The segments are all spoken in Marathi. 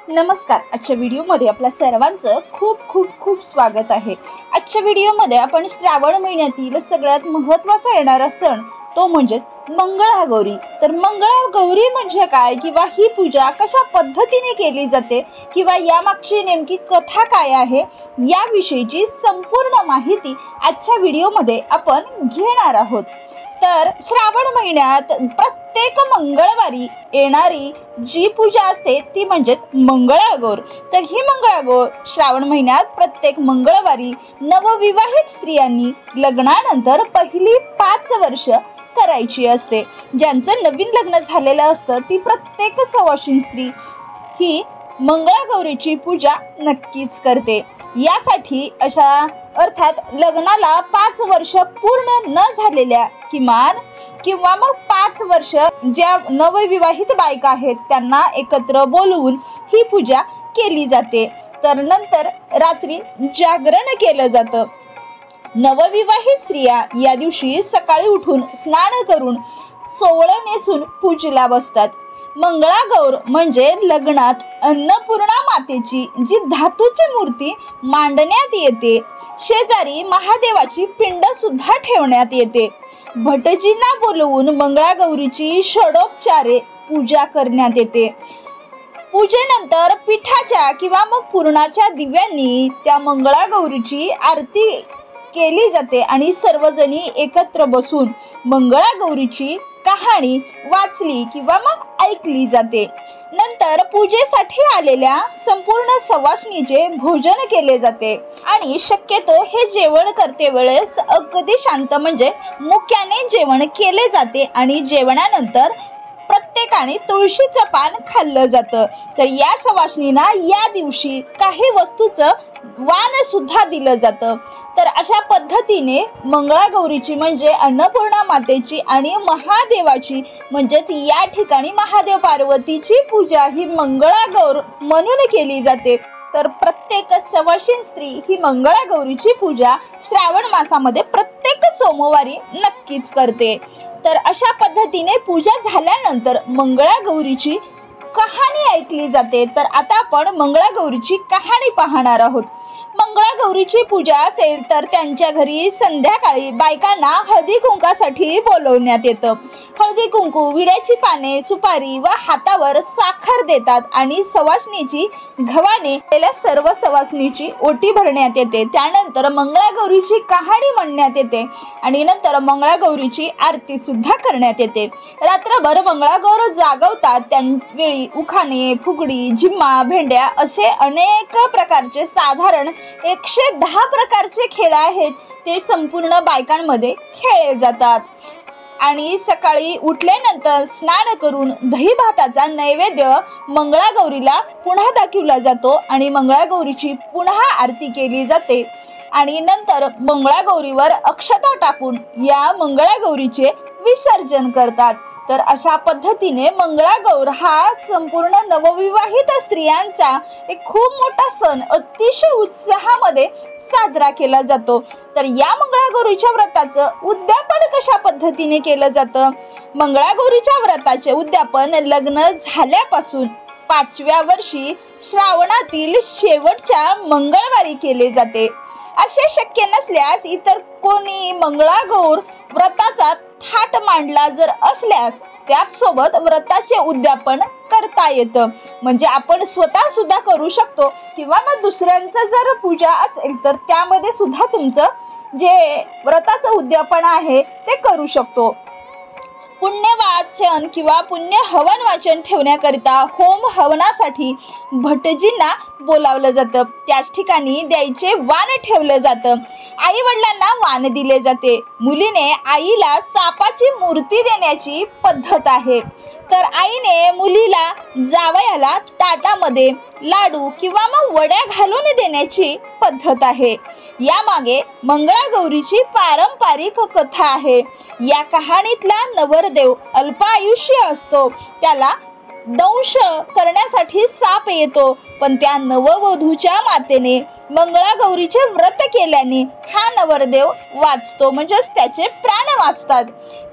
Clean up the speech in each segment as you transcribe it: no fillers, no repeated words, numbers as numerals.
नमस्कार. आजच्या व्हिडिओमध्ये आपल्या सर्वांचं खूप खूप खूप स्वागत आहे. आजच्या व्हिडिओमध्ये आपण श्रावण महिन्यातील सगळ्यात महत्त्वाचा येणारा सण तो म्हणजे मंगळागौरी. तर मंगळागौरी म्हणजे काय किंवा ही पूजा कशा पद्धतीने केली जाते किंवा यामागची नेमकी कथा काय आहे याविषयीची संपूर्ण माहिती आजच्या व्हिडिओमध्ये आपण घेणार आहोत. तर श्रावण महिन्यात प्रत्येक मंगळवारी येणारी जी पूजा असते ती म्हणजे मंगळागौर. तर ही मंगळागौर श्रावण महिन्यात प्रत्येक मंगळवारी नवविवाहित स्त्रियांनी लग्नानंतर पहिली 5 वर्ष करायची असते. ज्यांचं नवीन लग्न झालेलं असतं ती प्रत्येक सवाशीण स्त्री ही मंगळागौरीची पूजा नक्कीच करते. यासाठी अशा अर्थात लग्नाला 5 वर्ष पूर्ण न झालेल्या किमान किंवा मग 5 वर्ष ज्या नवविवाहित बायका आहेत त्यांना एकत्र बोलवून ही पूजा केली जाते. तर नंतर रात्री जागरण केलं जातं. नवविवाहित स्त्रिया या दिवशी सकाळी उठून स्नान करून सोवळं नेसून पूजेला बसतात. मंगळागौर म्हणजे लग्नात अन्नपूर्णा मातेची जी धातूची मूर्ती मांडण्यात येते. शेजारी महादेवाची पिंड सुद्धा ठेवण्यात येते. भटजींना बोलवून मंगळागौरीची षडोपचारे पूजा करण्यात येते. पूजेनंतर पिठाच्या किंवा मग पुरणाच्या दिव्यांनी त्या मंगळागौरीची आरती केली जाते आणि सर्वजणी एकत्र बसून मंगळागौरीची कहाणी वाचली किंवा मग ऐकली जाते. नंतर पूजेसाठी आलेल्या संपूर्ण सवासणीचे भोजन केले जाते आणि शक्यतो हे जेवण करते वेळेस अगदी शांत म्हणजे मुक्याने जेवण केले जाते आणि जेवणानंतर प्रत्येकाने तुळशीचं पान खाल्लं जातं. तर या सवासणींना या दिवशी काही वस्तूचं वाण सुद्धा दिलं जातं. तर अशा पद्धतीने मंगळागौरीची म्हणजे अन्नपूर्णा मातेची आणि महादेवाची म्हणजेच या ठिकाणी महादेव पार्वतीची पूजा ही मंगळागौर म्हणून केली जाते. तर प्रत्येक सवाशीण स्त्री ही मंगळागौरीची पूजा श्रावण मासामध्ये प्रत्येक सोमवारी नक्कीच करते. तर अशा पद्धतीने पूजा झाल्यानंतर मंगळागौरीची कहाणी ऐकली जाते. तर आता आपण मंगळागौरीची कहाणी पाहणार आहोत. मंगळागौरीची पूजा असेल तर त्यांच्या घरी संध्याकाळी बायकांना हळदी कुंकासाठी बोलवण्यात येतं. हळदी कुंकू, विड्याची पाने, सुपारी व हातावर साखर देतात आणि सवासणीची गव्हाणे सर्व सवासणीची ओटी भरण्यात येते. त्यानंतर मंगळागौरीची कहाणी म्हणण्यात येते आणि नंतर मंगळागौरीची आरती सुद्धा करण्यात येते. रात्रभर मंगळागौर जागवतात. त्यावेळी उखाणे, फुगडी, झिम्मा, भेंड्या असे अनेक प्रकारचे साधारण 110 प्रकारचे खेळ आहेत ते संपूर्ण बायकांमध्ये खेळले जातात. आणि सकाळी उठल्यानंतर स्नान करून दही भाताचा नैवेद्य मंगळागौरीला पुन्हा दाखवला जातो आणि मंगळागौरीची पुन्हा आरती केली जाते आणि नंतर मंगळागौरीवर अक्षता टाकून या मंगळागौरीचे विसर्जन करतात. तर अशा पद्धतीने मंगळागौर हा संपूर्ण नवविवाहित स्त्रियांचा एक खूप मोठा सण अतिशय उत्साहामध्ये साजरा केला जातो. तर या मंगळागौरीच्या व्रताचं उद्यापन कशा पद्धतीने केलं जातं? मंगळागौरीच्या व्रताचे उद्यापन लग्न झाल्यापासून 5व्या वर्षी श्रावणातील शेवटच्या मंगळवारी केले जाते. असे शक्य नसल्यास इतर कोणी मंगळागौर व्रताचा थाट मांडला जर असल्यास त्याचसोबत व्रताचे उद्यापन करता येतं. म्हणजे आपण स्वतः सुद्धा करू शकतो किंवा मग दुसऱ्यांचं जर पूजा असेल तर त्यामध्ये सुद्धा तुमचं जे व्रताचं उद्यापन आहे ते करू शकतो. पुण्य वाचन किंवा पुण्य हवन वाचन ठेवण्याकरिता होम हवनासाठी भटजींना बोलावलं जातं. त्याच ठिकाणी द्यायचे वाण ठेवलं जातं. आई वडिलांना वाण दिले जाते. मुलीने आईला सापाची मूर्ती देण्याची पद्धत आहे. तर आईने मुलीला जावयाला ताटामध्ये लाडू किंवा मग वड्या घालून देण्याची पद्धत आहे. यामागे मंगळागौरीची पारंपरिक कथा आहे. या कहाणीतला नवरदेव अल्पायुष्य असतो. त्याला दंश करण्यासाठी साप येतो पण त्या नववधूच्या मातेने मंगळागौरीचे व्रत केल्याने हा नवरदेव वाचतो म्हणजेच त्याचे प्राण वाचतात.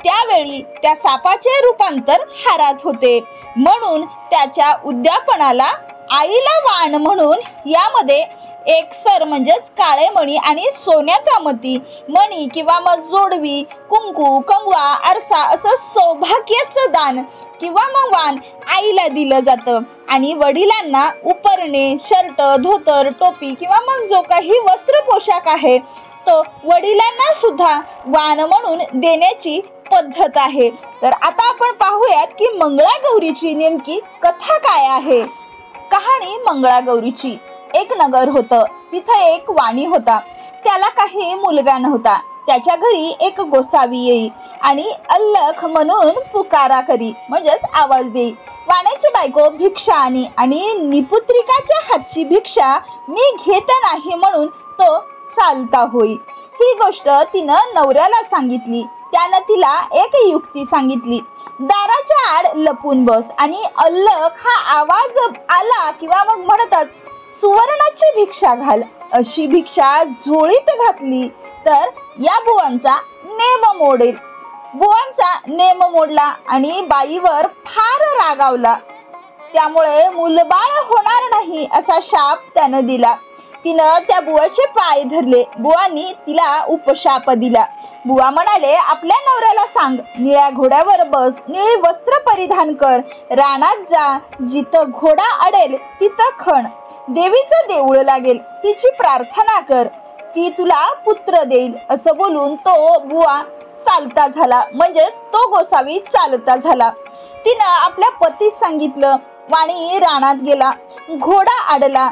त्यावेळी त्या सापाचे रूपांतर हारात होते म्हणून त्याच्या उद्यापनाला आईला वाण म्हणून यामध्ये एक सर म्हणजेच काळे मणी आणि सोन्याचा मती मणी किंवा मग जोडवी, कुंकू, कंगवा, आरसा असं सौभाग्याचं दान किंवा मग वाण आईला दिलं जातं आणि वडिलांना उपरणे, शर्ट, धोतर, टोपी किंवा मग जो काही वस्त्र पोशाख आहे तो वडिलांना सुद्धा वाण म्हणून देण्याची पद्धत आहे। तर आता आपण पाहूयात की मंगळागौरीची नेमकी कथा काय आहे। कहाणी मंगळागौरीची। एक नगर होतं, तिथं एक वाणी होता, त्याला काही मुलगा नव्हता। त्याच्या घरी एक गोसावी येई आणि अल्लख म्हणून पुकारा करी म्हणजेच आवाज देई। वाण्याची बायको भिक्षा आणि निपुत्रिकाच्या हातची भिक्षा मी घेत नाही म्हणून तो चालता होई। ही गोष्ट तिनं नवऱ्याला सांगितली। त्यानं तिला एक युक्ती सांगितली, दाराच्या आड लपून बस आणि अल्लख हा आवाज आला किंवा मग म्हणतात सुवर्णाची भिक्षा घाल। अशी भिक्षा झोळीत घातली तर या बुवांचा नेम मोडेल। बुवांचा नेम मोडला आणि बाईवर फार रागावला, त्यामुळे मुलबाळ होणार नाही असा शाप त्यानं दिला। तिनं त्या बुवाचे पाय धरले। बुवांनी तिला उपशाप दिला। बुवा म्हणाले, आपल्या नवऱ्याला सांग, निळ्या घोड्यावर बस, निळे वस्त्र परिधान कर, रानात जा, जिथं घोडा अडेल तिथं खण, देवीचं देऊळ लागेल, तिची प्रार्थना कर, ती तुला पुत्र देईल। असं बोलून तो बुवा चालता झाला, म्हणजेच तो गोसावी चालता झाला। तिनं आपल्या पतीस सांगितलं। वाणी रानात गेला, घोडा अडला।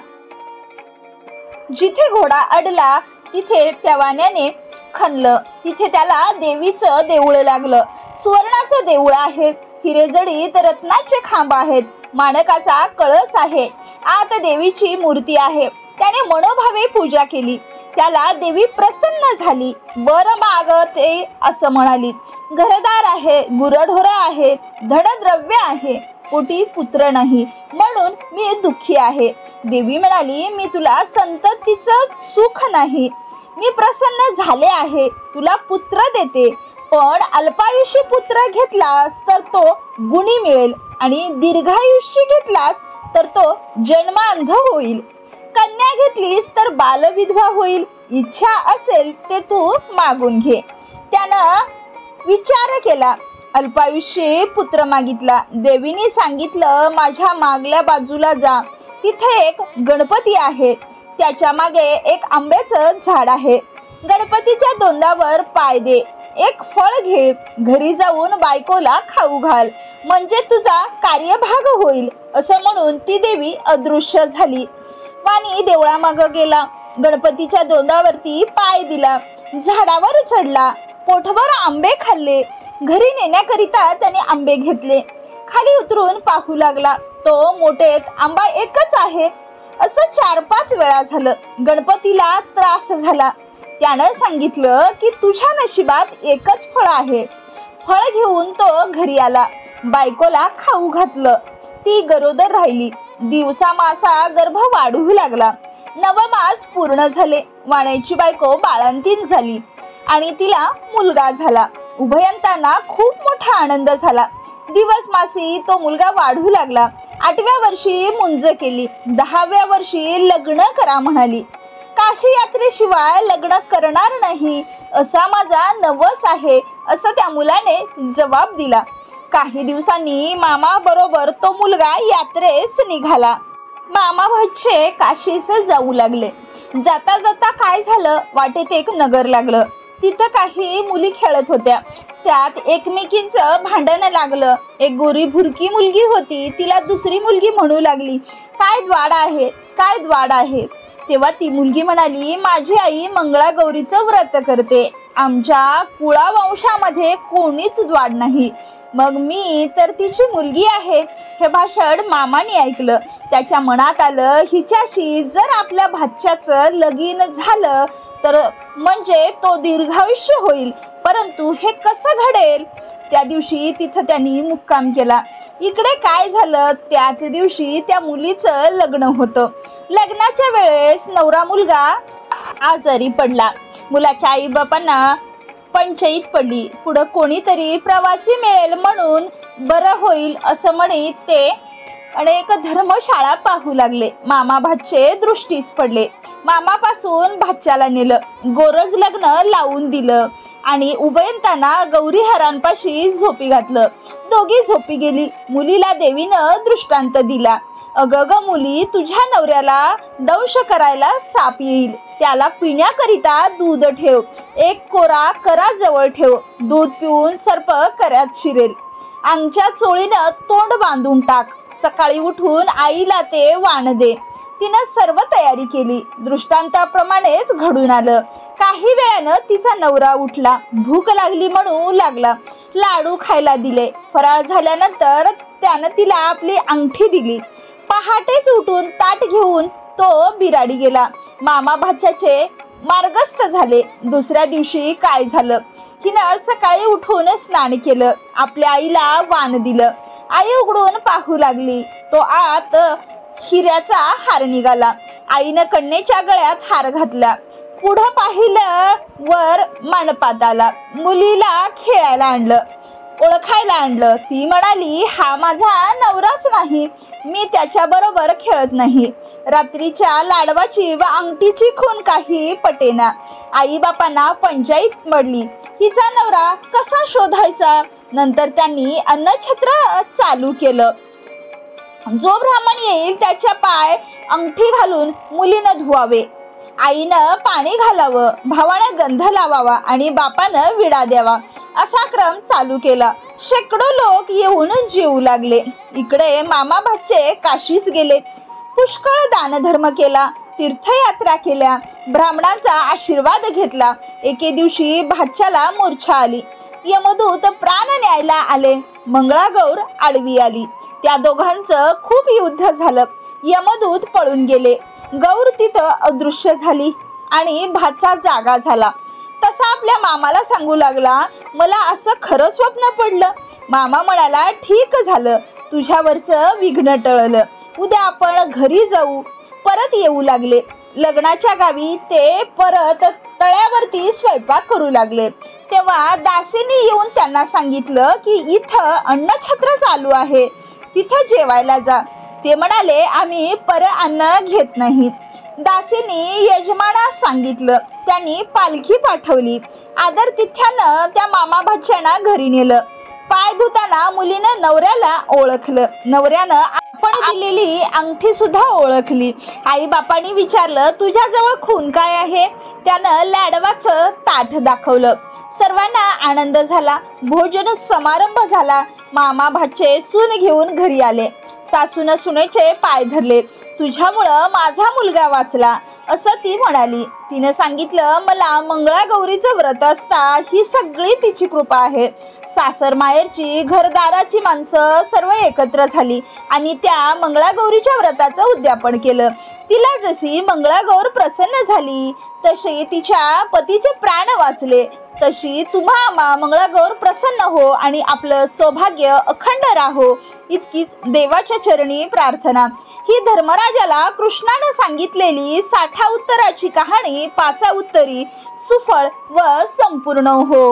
जिथे घोडा अडला तिथे त्या वाण्याने खणलं, तिथे त्याला देवीचं देऊळ लागलं। सुवर्णाचं देऊळ आहे, हिरेजडीत रत्नाचे खांब आहेत, माणकाचा कळस आहे, आत देवीची मूर्ती आहे। त्याने मनोभावे पूजा केली, त्याला देवी प्रसन्न झाली। वर मागते असं म्हणाली, घरदार आहे, गुरढोर आहेत, धनद्रव्य आहे, पोटी पुत्र नाही म्हणून मी दुःखी आहे। देवी म्हणाली, मी तुला संततीचं सुख नाही, मी प्रसन्न झाले आहे, तुला पुत्र देते, पण अल्पायुष्य पुत्र घेतलास तर तो गुणी मिळेल आणि दीर्घायुष्य घेतलास तर तो जन्मांध होईल। कन्या घेतलीस तर बालविधवा होईल, इच्छा असेल ते तू मागून घे। त्यानं विचार केला, अल्पायुष्य पुत्र मागितला। देवीने सांगितलं, माझ्या मागल्या बाजूला जा, तिथे एक गणपती आहे, त्याच्या मागे एक आंब्याचं झाड आहे, गणपतीच्या तोंडावर पाय दे, एक फळ घे, घरी जाऊन बायकोला खाऊ घाल, म्हणजे तुझा कार्यभाग होईल। असं म्हणून ती देवी अदृश्य झाली। वाणी देवळामाग गेला, गणपतीच्या तोंडावरती पाय दिला, झाडावर चढला, पोटभर आंबे खाल्ले, घरी नेण्याकरिता त्याने आंबे घेतले, खाली उतरून पाहू लागला, तो मोठेत आंबा एकच आहे। असं 4-5 वेळा झालं। गणपतीला त्रास झाला, त्यानं सांगितलं की तुझ्या नशिबात एकच फळ आहे। फळ घेऊन तो घरी आला, बायकोला खाऊ घातलं, ती गरोदर राहिली। दिवसा मासा गर्भ वाढू लागला, 9 मास पूर्ण झाले। वाण्याची बायको बाळंतीण झाली आणि तिला मुलगा झाला। उभयंतांना खूप मोठा आनंद झाला। दिवस मासी तो मुलगा वाढू लागला। 8व्या वर्षी मुंज केली, 10व्या वर्षी लग्न करा म्हणाली। काशी यात्रेशिवाय लग्न करणार नाही असा माझा नवस आहे असं त्या मुलाने जबाब दिला। काही दिवसांनी मामा बरोबर तो मुलगा यात्रेस निघाला। मामा भटचे काशीस जाऊ लागले। जाता जाता काय झालं, वाटेत एक नगर लागलं, तिथं काही मुली खेळत होत्या, त्यात एकमेकींचं भांडण लागलं। एक गोरी भुरकी मुलगी होती, तिला दुसरी मुलगी म्हणू लागली, काय द्वाड आहे, काय द्वाड आहे। तेव्हा ती मुलगी म्हणाली, माझी आई मंगळागौरीचं व्रत करते, आमच्या कुळावंशामध्ये कोणीच द्वाड नाही, मग मी तर तिची मुलगी आहे। हे भाषण मामाने ऐकलं। त्याच्या मनात आलं, हिच्याशी जर आपल्या भाच्याचं लगीन झालं तर म्हणजे तो दीर्घायुष्य होईल, परंतु हे कसं घडेल। त्या दिवशी तिथं त्यांनी मुक्काम केला। इकडे काय झालं, त्याच दिवशी त्या मुलीचं लग्न होतं। लग्नाच्या वेळेस नवरा मुलगा आजारी पडला। मुलाच्या आई बापांना पंचायत पडली, पुढं कोणीतरी प्रवासी मिळेल म्हणून बरं होईल असं म्हणत ते अनेक धर्मशाळा पाहू लागले. मामा भाचे दृष्टीस पडले. मामापासून भाच्याला नेलं, गोरज लग्न लावून दिलं आणि उभयंतांना गौरी हरांपाशी झोपी घातलं. दोघी झोपी गेली. मुलीला देवीनं दृष्टांत दिला. अगं ग मुली, तुझ्या नवऱ्याला दंश करायला साप येईल, त्याला पिण्याकरिता दूध ठेव, एक कोरा करा जवळ ठेव, दूध पिऊन सर्प कऱ्यात शिरेल, अंगच्या चोळीनं तोंड बांधून टाक, सकाळी उठून आईला ते वाण दे. तिनं सर्व तयारी केली. दृष्टांताप्रमाणेच घडून आलं. काही वेळानं तिचा नवरा उठला. भूक लागली म्हणू लागला. लाडू खायला दिले. फराळ झाल्यानंतर त्यानं तिला आपली अंगठी दिली. पहाटेच उठून ताट घेऊन तो बिराडी गेला. मामा भाच्याचे मार्गस्थ झाले. दुसऱ्या दिवशी काय झालं? हिनं सकाळी उठून स्नान केलं, आपल्या आईला वाण दिलं. आई उघडून पाहू लागली. तो आत हिऱ्याचा हार निघाला. आईनं कन्येच्या गळ्यात हार घातला. पुढं पाहिलं, वर मंडपात आला. मुलीला खेळायला आणलं, ओळखायला आणलं. ती म्हणाली, हा माझा नवराच नाही, मी त्याच्या बरोबर खेळत नाही. रात्रीच्या लाडवाची व अंगठीची खून काही पटेना. आई बापांना पंचायत पडली. हिचा नवरा कसा शोधायचा? नंतर त्यांनी अन्नछत्र चालू केलं. जो ब्राह्मण येईल त्याच्या पाय अंगठी घालून मुलीनं धुवावे, आईनं पाणी घालावं, भावानं गंध लावावा आणि बापानं विडा द्यावा, असा क्रम चालू केला. शेकडो लोक येऊन जेवू लागले. इकडे मामा भाचे काशीस गेले. पुष्कळ दानधर्म केला, तीर्थयात्रा केल्या, ब्राह्मणांचा आशीर्वाद घेतला. एके दिवशी भाच्याला मूर्छा आली. यमदूत प्राण न्यायला आले. मंगळागौर आडवी आली. त्या दोघांचं खूप युद्ध झालं. यमदूत पळून गेले. गौर तिथं अदृश्य झाली आणि भाचा जागा झाला. तसा आपल्या मामाला सांगू लागला, मला असं खरं स्वप्न पडलं. मामा म्हणाला, ठीक झालं, तुझ्यावरचं विघ्न टळलं. उद्या आपण घरी जाऊ. परत येऊ लागले. लग्नाच्या गावी ते परत तळ्यावरती स्वयंपाक करू लागले. तेव्हा दासीने येऊन त्यांना सांगितलं की इथं अन्नछत्र चालू आहे, तिथं जेवायला जा. ते म्हणाले, आम्ही अन्न घेत नाही. दासीने यजमानास सांगितलं. त्यांनी पालखी पाठवली. आदर तिथ्यानं त्या मामा भाच्यांना घरी नेलं. पाय धुताना मुलीनं नवऱ्याला ओळखलं. नवऱ्यानं आपण दिलेली अंगठी सुद्धा ओळखली. आई बापांनी विचारलं, तुझ्याजवळ खून काय आहे? त्यानं लाडवाचं ताट दाखवलं. सर्वांना आनंद झाला. भोजन समारंभ झाला. मामा भाचे सून घेऊन घरी आले. सासून सुनेचे पाय धरले. तुझ्यामुळं माझा मुलगा वाचला, असं ती म्हणाली. तिनं सांगितलं, मला मंगळागौरीचं व्रत असता ही सगळी तिची कृपा आहे. सासर माहेरची घरदाराची माणसं सर्व एकत्र झाली आणि त्या मंगळागौरीच्या व्रताचं उद्यापन केलं. तिला जशी मंगळागौर प्रसन्न झाली तशी तिच्या पतीचे प्राण वाचले, तशी तुम्हा मंगळागौर प्रसन्न हो आणि आपलं सौभाग्य अखंड राहो, इतकीच देवाच्या चरणी प्रार्थना. ही धर्मराजाला कृष्णानं सांगितलेली 60 उत्तराची कहाणी 5 उत्तरी सुफळ व संपूर्ण हो.